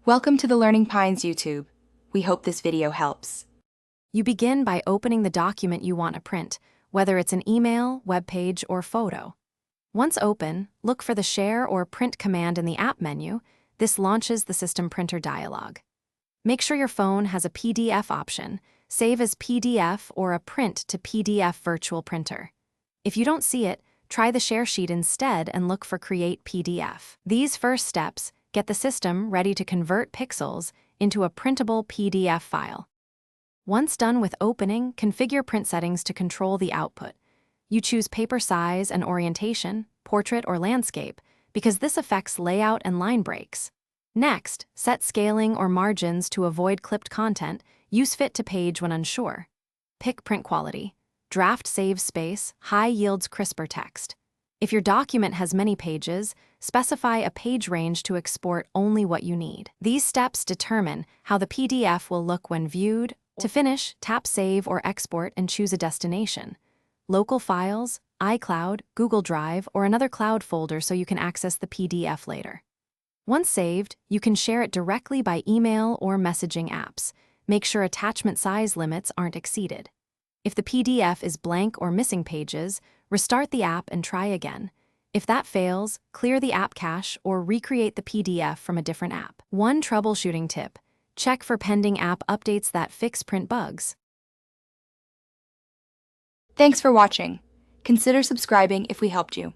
Welcome to the Learning Pines YouTube. We hope this video helps. You begin by opening the document you want to print, whether it's an email, web page, or photo. Once open, look for the Share or Print command in the App menu. This launches the System Printer dialog. Make sure your phone has a PDF option. Save as PDF or a Print to PDF virtual printer. If you don't see it, try the Share sheet instead and look for Create PDF. These first steps get the system ready to convert pixels into a printable PDF file. Once done with opening, configure print settings to control the output. You choose paper size and orientation, portrait or landscape, because this affects layout and line breaks. Next, set scaling or margins to avoid clipped content. Use fit to page when unsure. Pick print quality. Draft saves space, high yields crisper text. If your document has many pages, specify a page range to export only what you need. These steps determine how the PDF will look when viewed. To finish, tap Save or Export and choose a destination. Local files, iCloud, Google Drive, or another cloud folder so you can access the PDF later. Once saved, you can share it directly by email or messaging apps. Make sure attachment size limits aren't exceeded. If the PDF is blank or missing pages, restart the app and try again. If that fails, clear the app cache or recreate the PDF from a different app. One troubleshooting tip: check for pending app updates that fix print bugs. Thanks for watching. Consider subscribing if we helped you.